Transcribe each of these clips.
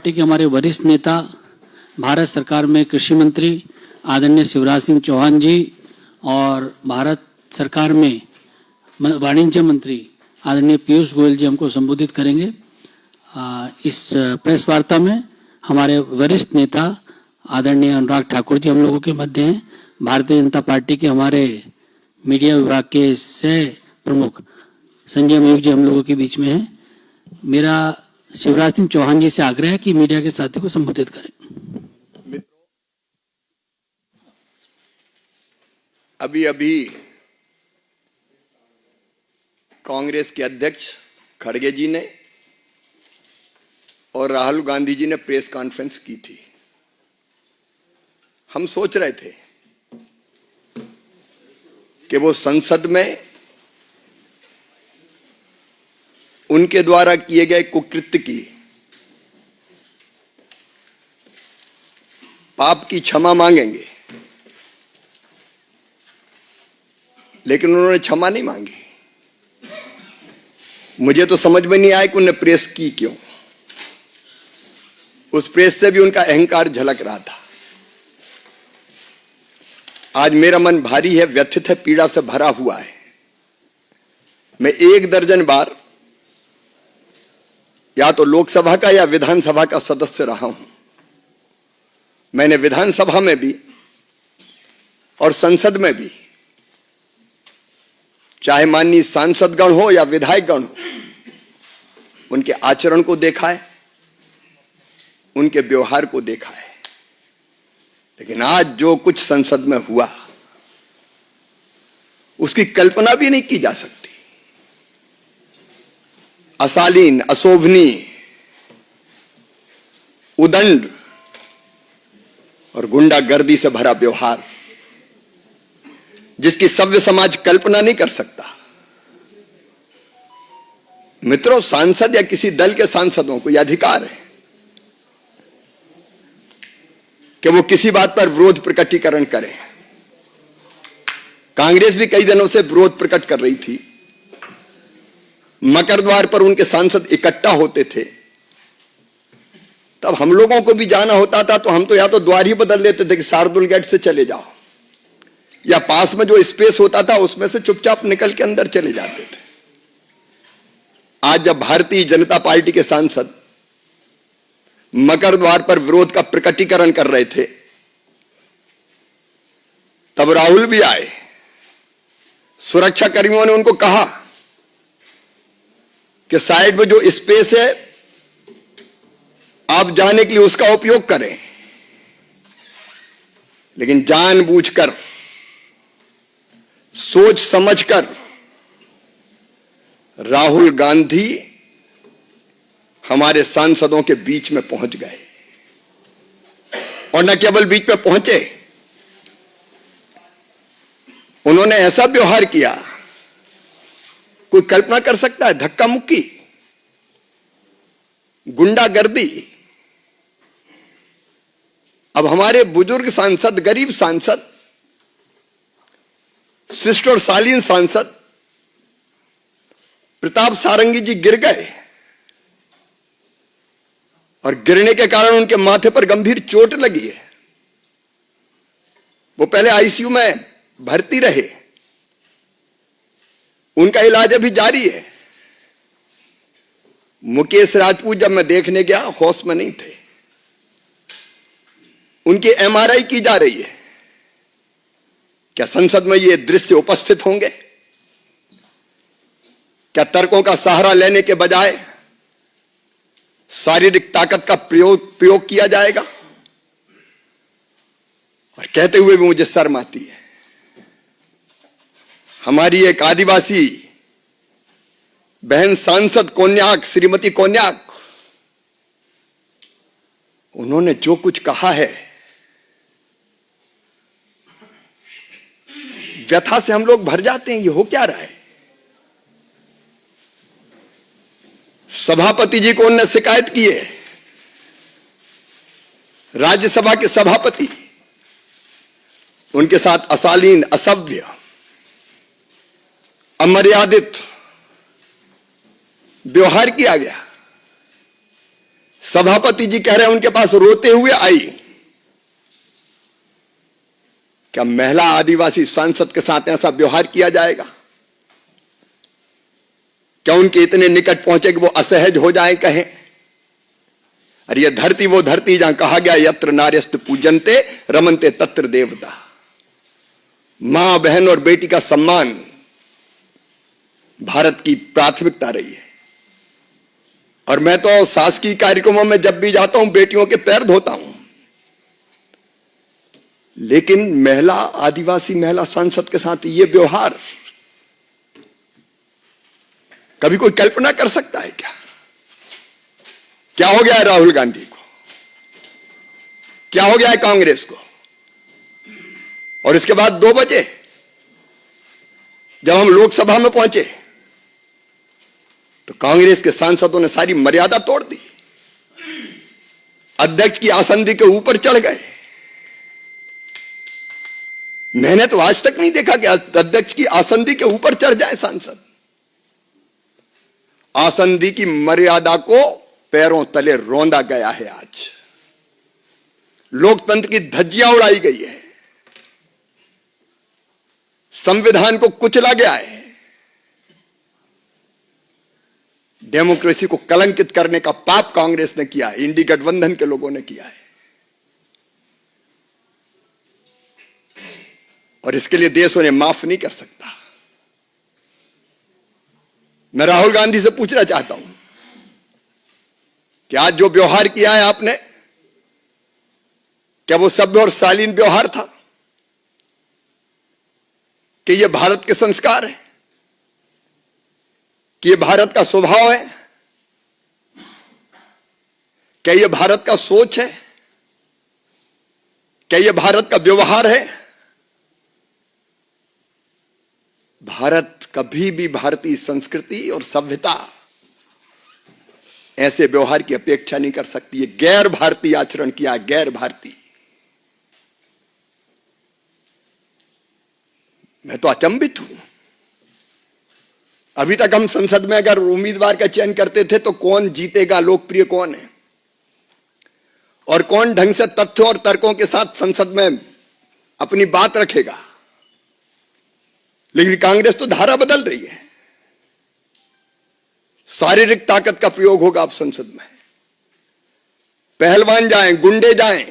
Party के हमारे वरिष्ठ नेता, भारत सरकार में कृषि मंत्री आदरणीय शिवराज सिंह चौहान जी और भारत सरकार में वाणिज्य मंत्री आदरणीय पीयूष गोयल जी हमको संबोधित करेंगे। इस प्रेस वार्ता में हमारे वरिष्ठ नेता आदरणीय अनुराग ठाकुर जी हम लोगों के मध्य हैं। भारतीय जनता पार्टी के हमारे मीडिया विभाग के सह प्रमुख संजय मयूख जी हम लोगों के बीच में हैं। मेरा शिवराज सिंह चौहान जी से आग्रह है कि मीडिया के साथी को संबोधित करें। अभी कांग्रेस के अध्यक्ष खड़गे जी ने और राहुल गांधी जी ने प्रेस कॉन्फ्रेंस की थी। हम सोच रहे थे कि वो संसद में उनके द्वारा किए गए कुकृत्य की, पाप की क्षमा मांगेंगे, लेकिन उन्होंने क्षमा नहीं मांगी। मुझे तो समझ में नहीं आया कि उन्होंने प्रेस की क्यों। उस प्रेस से भी उनका अहंकार झलक रहा था। आज मेरा मन भारी है, व्यथित है, पीड़ा से भरा हुआ है। मैं 1 दर्जन बार या तो लोकसभा का या विधानसभा का सदस्य रहा हूं। मैंने विधानसभा में भी और संसद में भी, चाहे माननीय सांसदगण हो या विधायकगण हो, उनके आचरण को देखा है, उनके व्यवहार को देखा है। लेकिन आज जो कुछ संसद में हुआ उसकी कल्पना भी नहीं की जा सकती। अशालीन, अशोभनीय, उदंड और गुंडागर्दी से भरा व्यवहार, जिसकी सभ्य समाज कल्पना नहीं कर सकता। मित्रों, सांसद या किसी दल के सांसदों को यह अधिकार है कि वो किसी बात पर विरोध प्रकटीकरण करें। कांग्रेस भी कई दिनों से विरोध प्रकट कर रही थी। मकर द्वार पर उनके सांसद इकट्ठा होते थे, तब हम लोगों को भी जाना होता था तो हम तो या तो द्वार ही बदल देते थे कि शार्दुल गेट से चले जाओ, या पास में जो स्पेस होता था उसमें से चुपचाप निकल के अंदर चले जाते थे। आज जब भारतीय जनता पार्टी के सांसद मकर द्वार पर विरोध का प्रकटीकरण कर रहे थे, तब राहुल भी आए। सुरक्षा कर्मियों ने उनको कहा कि साइड में जो स्पेस है आप जाने के लिए उसका उपयोग करें। लेकिन जानबूझकर, सोच समझकर राहुल गांधी हमारे सांसदों के बीच में पहुंच गए। और न केवल बीच में पहुंचे, उन्होंने ऐसा व्यवहार किया, कोई कल्पना कर सकता है? धक्का मुक्की, गुंडागर्दी। अब हमारे बुजुर्ग सांसद, गरीब सांसद, शिष्ट और शालीन सांसद प्रताप सारंगी जी गिर गए और गिरने के कारण उनके माथे पर गंभीर चोट लगी है। वो पहले आईसीयू में भर्ती रहे, उनका इलाज अभी जारी है। मुकेश राजपूत जब मैं देखने गया, होश में नहीं थे। उनकी एमआरआई की जा रही है। क्या संसद में ये दृश्य उपस्थित होंगे? क्या तर्कों का सहारा लेने के बजाय शारीरिक ताकत का प्रयोग किया जाएगा? और कहते हुए भी मुझे शर्म आती है। हमारी एक आदिवासी बहन सांसद कोन्याक, श्रीमती कोन्याक, उन्होंने जो कुछ कहा है, व्यथा से हम लोग भर जाते हैं। ये हो क्या रहा है? सभापति जी को उन्होंने शिकायत की है, राज्यसभा के सभापति, उनके साथ अशालीन, असभ्य, अमर्यादित व्यवहार किया गया। सभापति जी कह रहे हैं उनके पास रोते हुए आई, क्या महिला आदिवासी सांसद के साथ ऐसा व्यवहार किया जाएगा? क्या उनके इतने निकट पहुंचे कि वो असहज हो जाए, कहें अरे ये धरती वो धरती जहां कहा गया यत्र नार्यस्त पूजनते रमनते तत्र देवता। मां बहन और बेटी का सम्मान भारत की प्राथमिकता रही है। और मैं तो शासकीय कार्यक्रमों में जब भी जाता हूं बेटियों के पैर धोता हूं, लेकिन महिला आदिवासी महिला सांसद के साथ ये व्यवहार कभी कोई कल्पना कर सकता है क्या? क्या हो गया है राहुल गांधी को? क्या हो गया है कांग्रेस को? और इसके बाद 2 बजे जब हम लोकसभा में पहुंचे तो कांग्रेस के सांसदों ने सारी मर्यादा तोड़ दी, अध्यक्ष की आसंदी के ऊपर चढ़ गए। मैंने तो आज तक नहीं देखा कि अध्यक्ष की आसंदी के ऊपर चढ़ जाए सांसद। आसंदी की मर्यादा को पैरों तले रौंदा गया है। आज लोकतंत्र की धज्जियां उड़ाई गई है, संविधान को कुचला गया है, डेमोक्रेसी को कलंकित करने का पाप कांग्रेस ने किया है, इंडी गठबंधन के लोगों ने किया है। और इसके लिए देश उन्हें माफ नहीं कर सकता। मैं राहुल गांधी से पूछना चाहता हूं कि आज जो व्यवहार किया है आपने, क्या वो सभ्य और शालीन व्यवहार था? कि ये भारत के संस्कार है? कि ये भारत का स्वभाव है? क्या ये भारत का सोच है? क्या ये भारत का व्यवहार है? भारत कभी भी भारतीय संस्कृति और सभ्यता ऐसे व्यवहार की अपेक्षा नहीं कर सकती। ये गैर भारतीय आचरण किया, गैर भारतीय। मैं तो अचंभित हूं। अभी तक हम संसद में अगर उम्मीदवार का चयन करते थे तो कौन जीतेगा, लोकप्रिय कौन है और कौन ढंग से तथ्यों और तर्कों के साथ संसद में अपनी बात रखेगा। लेकिन कांग्रेस तो धारा बदल रही है। शारीरिक ताकत का प्रयोग होगा अब संसद में। पहलवान जाएं, गुंडे जाएं,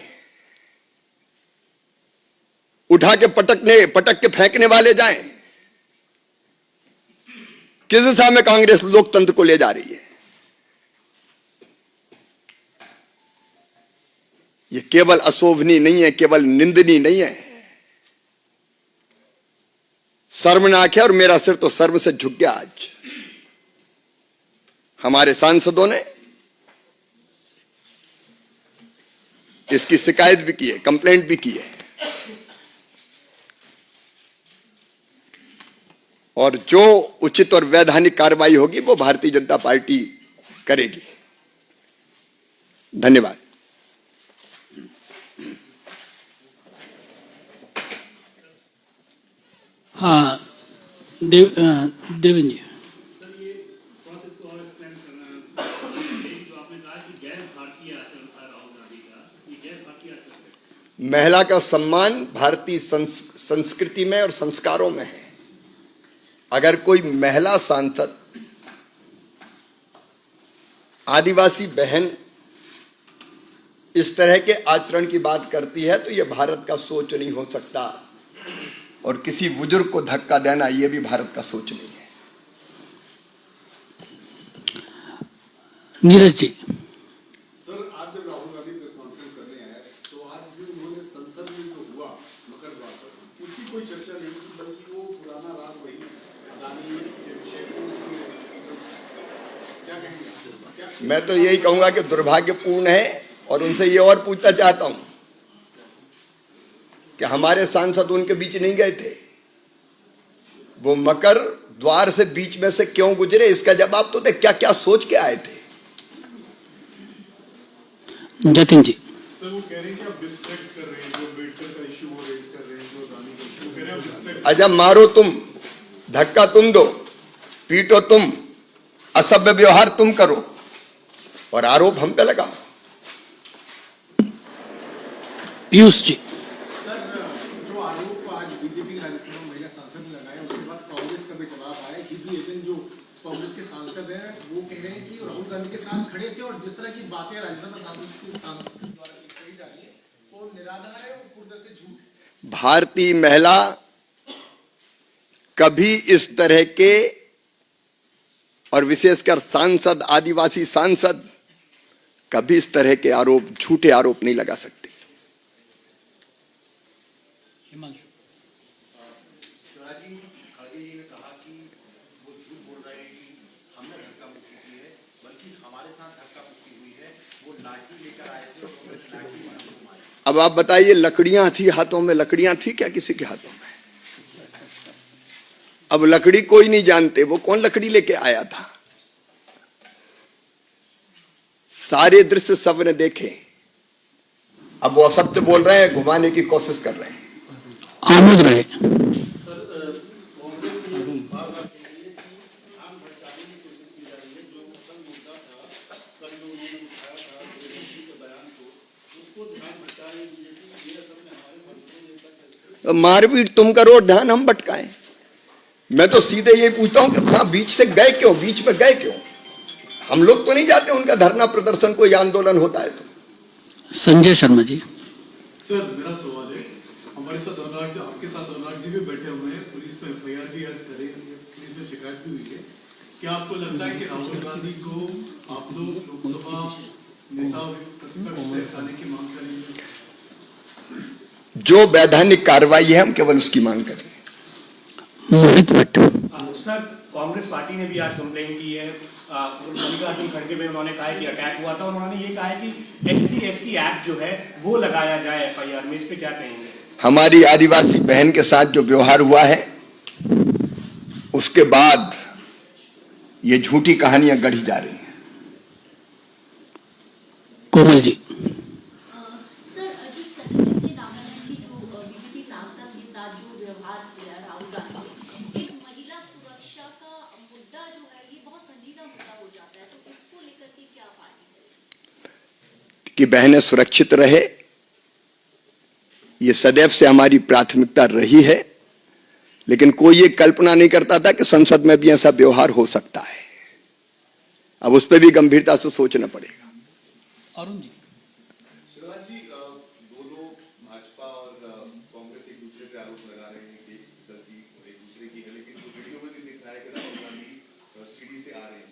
उठा के पटक के फेंकने वाले जाएं। किस दिशा में कांग्रेस लोकतंत्र को ले जा रही है? यह केवल अशोभनीय नहीं है, केवल निंदनीय नहीं है, शर्मनाक है। और मेरा सिर तो शर्म से झुक गया। आज हमारे सांसदों ने इसकी शिकायत भी की है, कंप्लेंट भी की है। और जो उचित और वैधानिक कार्रवाई होगी वो भारतीय जनता पार्टी करेगी। धन्यवाद। हाँ, देवेंद्र जी। महिला का सम्मान भारतीय संस्कृति में और संस्कारों में है। अगर कोई महिला सांसद आदिवासी बहन इस तरह के आचरण की बात करती है तो यह भारत का सोच नहीं हो सकता। और किसी बुजुर्ग को धक्का देना यह भी भारत का सोच नहीं है। नीरज जी। सर, आज जब राहुल गांधी प्रेस कॉन्फ्रेंस करने आए तो आज भी उन्होंने संसद में जो हुआ मकर द्वार पर उसकी कोई चर्चा नहीं की, बल्कि वो पुराना राग वही अदानी के विषय को क्या कहेंगे? मैं तो यही कहूंगा कि दुर्भाग्यपूर्ण है। और उनसे ये और पूछना चाहता हूं कि हमारे सांसद उनके बीच नहीं गए थे, वो मकर द्वार से बीच में से क्यों गुजरे? इसका जवाब तो दे। क्या क्या सोच के आए थे? जतिन जी। सर, वो कह रहे हैं कि आप डिस्ट्रैक्ट कर रहे हैं, जो अम्बेडकर का इश्यू वो रेज कर रहे हैं, जो अदानी का इश्यू, कह रहे हैं आप डिस्ट्रैक्ट। अजब, मारो तुम, धक्का तुम दो, पीटो तुम, असभ्य व्यवहार तुम करो और आरोप हम पे लगाओ। पीयूष जी। सर, जो आरोप आज बीजेपी राज्यसभा महिला सांसद ने लगाया, उसके बाद कांग्रेस का भी जवाब आया। हिबी एडन जो कांग्रेस के सांसद हैं, वो कह रहे हैं कि राहुल गांधी के साथ खड़े थे और जिस तरह की बातें राज्यसभा सांसद द्वारा कही जा रही है वो निराधार है, वो पूरी तरह से झूठ। भारतीय महिला कभी इस तरह के, और विशेषकर सांसद, आदिवासी सांसद, कभी इस तरह के आरोप, झूठे आरोप नहीं लगा सकते। हिमांशु। शिवराज जी, खड़गे जी ने कहा कि वो झूठ बोल रहे हैं कि हमने धक्का मुक्की की है, बल्कि हमारे साथ धक्का मुक्की हुई है। वो लाठी लेकर आए थे और उन्होंने लाठी मारी। अब आप बताइए, लकड़ियां थी हाथों में, लकड़ियां थी क्या किसी के हाथों में? अब लकड़ी कोई नहीं जानते, वो कौन लकड़ी लेके आया था? सारे दृश्य सब ने देखे। अब वो असत्य बोल रहे हैं, घुमाने की कोशिश कर रहे हैं। आमोद रहे। मारपीट तुम करो, ध्यान हम भटकाएं। मैं तो सीधे ये पूछता हूं कि वहां बीच से गए क्यों, बीच में गए क्यों? हम लोग तो नहीं जाते उनका धरना प्रदर्शन, कोई आंदोलन होता है तो। संजय शर्मा जी। सर, मेरा सवाल है, हमारे साथ अनुराग, आपके साथ अनुराग जी भी बैठे हुए हैं, पुलिस में एफआईआर भी दर्ज करे, पुलिस में शिकायत भी हुई है। क्या आपको लगता है कि राहुल गांधी को आप लोग लोकसभा नेता प्रतिपक्ष से हटाने की मांग करेंगे? जो वैधानिक कार्रवाई है हम केवल उसकी मांग करें। मोहित भट्ट। सर, कांग्रेस पार्टी ने भी आज कंप्लेन की है। मल्लिकार्जुन खड़गे में उन्होंने कहा है कि अटैक हुआ था, उन्होंने ये कहा है कि SC/ST एक्ट जो है वो लगाया जाए एफआईआर में। इस पे क्या कहेंगे? हमारी आदिवासी बहन के साथ जो व्यवहार हुआ है, उसके बाद ये झूठी कहानियां गढ़ी जा रही हैं। कोमल जी। सर, जिस तरीके से नागालैंड की जो बीजेपी सांसद के साथ जो व्यवहार किया राहुल गांधी, एक महिला सुरक्षा का मुद्दा जो है ये बहुत संजीदा मुद्दा हो जाता है, तो इसको लेकर के क्या पार्टी करेगी? कि बहनें सुरक्षित रहे, ये सदैव से हमारी प्राथमिकता रही है। लेकिन कोई ये कल्पना नहीं करता था कि संसद में भी ऐसा व्यवहार हो सकता है। अब उस पर भी गंभीरता से सोचना पड़ेगा। अरुण जी। शिवराज जी, दोनों भाजपा और कांग्रेस एक दूसरे पे आरोप लगा रहे हैं कि गलती एक दूसरे की है, लेकिन जो वीडियो में भी दिख रहा है कि राहुल गांधी सीढ़ी से आ रहे हैं।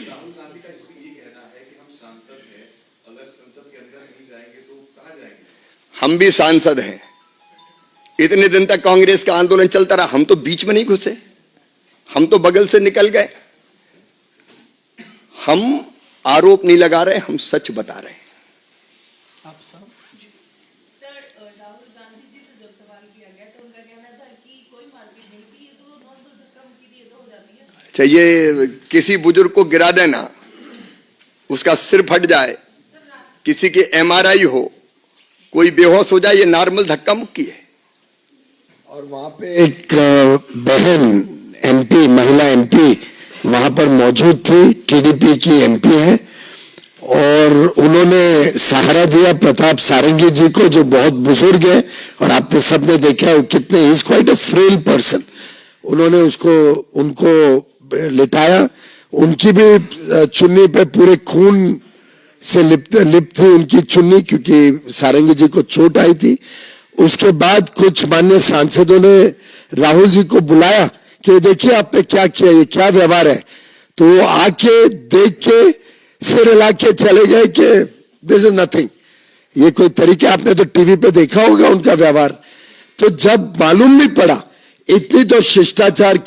राहुल गांधी का इसमें ये कहना है कि हम सांसद हैं, अगर संसद के अंदर नहीं जाएंगे तो कहाँ जाएंगे? हम भी सांसद हैं। इतने दिन तक कांग्रेस का आंदोलन चलता रहा, हम तो बीच में नहीं घुसे, हम तो बगल से निकल गए। हम आरोप नहीं लगा रहे, हम सच बता रहे हैं। सर, राहुल गांधी जी से जब सवाल किया गया तो उनका कहना था कि कोई मारपीट नहीं थी, ये तो नॉर्मल धक्का मुक्की थी, ये तो हो जाती है। अच्छा, ये किसी बुजुर्ग को गिरा देना, उसका सिर फट जाए, किसी की MRI हो, कोई बेहोश हो जाए, ये नॉर्मल धक्का मुक्की है। और वहां पे एक बहन MP, महिला MP वहां पर मौजूद थी, TDP की MP है, और उन्होंने सहारा दिया प्रताप सारंगी जी को, जो बहुत बुजुर्ग है, और आपने सबने देखा है कितने, is quite a frail person. उन्होंने उनको लिटाया, उनकी भी चुन्नी पे पूरे खून से लिप्त थी उनकी चुन्नी, क्योंकि सारंगी जी को चोट आई थी। उसके बाद कुछ माननीय सांसदों ने राहुल जी को बुलाया कि देखिए आपने क्या किया, ये क्या व्यवहार है। तो वो आके देख के सिर हिला के चले गए कि दिस इज नथिंग, ये कोई तरीके, आपने तो टीवी पे देखा होगा उनका व्यवहार। तो जब मालूम नहीं पड़ा, इतनी तो शिष्टाचार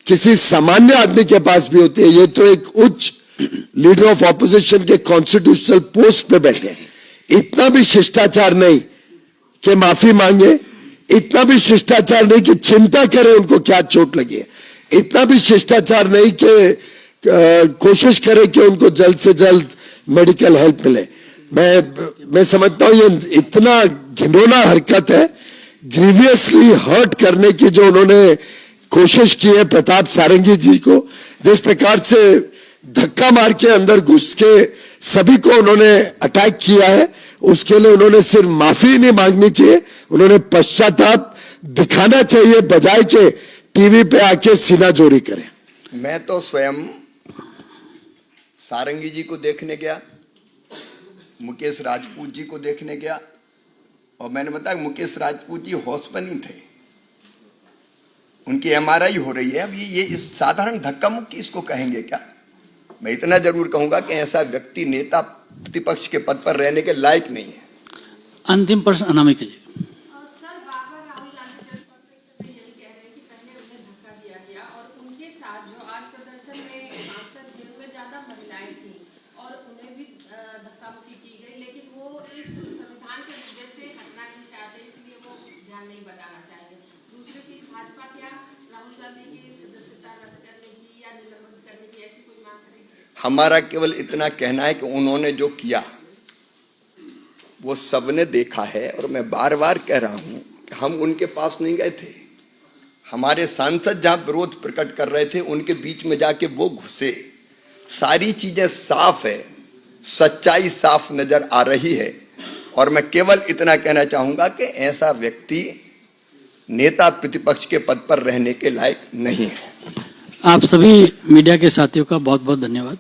किसी सामान्य आदमी के पास भी होती है। ये तो एक उच्च लीडर ऑफ ऑपोजिशन के कॉन्स्टिट्यूशनल पोस्ट पे बैठे, इतना भी शिष्टाचार नहीं कि माफी मांगे, इतना भी शिष्टाचार नहीं कि चिंता करे उनको क्या चोट लगी है, इतना भी शिष्टाचार नहीं कि कोशिश करे कि उनको जल्द से जल्द मेडिकल हेल्प मिले। मैं समझता हूं ये इतना घिनौना हरकत है, ग्रीवियसली हर्ट करने की जो उन्होंने कोशिश की है प्रताप सारंगी जी को, जिस प्रकार से धक्का मार के अंदर घुस के सभी को उन्होंने अटैक किया है, उसके लिए उन्होंने सिर्फ माफी नहीं मांगनी चाहिए, उन्होंने पश्चाताप दिखाना चाहिए, बजाय के टीवी पे आके सीना जोरी करें। मैं तो स्वयं सारंगी जी को देखने गया, मुकेश राजपूत जी को देखने गया, और मैंने बताया मुकेश राजपूत जी होश में नहीं थे, उनकी एमआरआई हो रही है। अब ये इस साधारण धक्का मुक्की इसको कहेंगे क्या? मैं इतना जरूर कहूंगा कि ऐसा व्यक्ति नेता प्रतिपक्ष के पद पर रहने के लायक नहीं है। अंतिम प्रश्न अनामिका जी। सर बार बार राहुल गांधी प्रेस कॉन्फ्रेंस में यही कह रहे हैं कि पहले उन्हें धक्का दिया गया और उनके साथ जो आज प्रदर्शन में सांसद जिनमें ज्यादा महिलाएं थी और उन्हें भी धक्का मुक्की की गई, लेकिन वो इस संविधान के मुद्दे से हटना नहीं चाहते, इसलिए वो ध्यान नहीं बताना चाहेंगे। दूसरी चीज, भाजपा क्या राहुल गांधी की सदस्यता रद्द करने की या निलंबित करने की ऐसी कोई मांग करेगी? हमारा केवल इतना कहना है कि उन्होंने जो किया वो सबने देखा है, और मैं बार बार कह रहा हूं कि हम उनके पास नहीं गए थे। हमारे सांसद जहां विरोध प्रकट कर रहे थे उनके बीच में जाके वो घुसे। सारी चीजें साफ है, सच्चाई साफ नजर आ रही है, और मैं केवल इतना कहना चाहूंगा कि ऐसा व्यक्ति नेता प्रतिपक्ष के पद पर रहने के लायक नहीं है। आप सभी मीडिया के साथियों का बहुत बहुत धन्यवाद।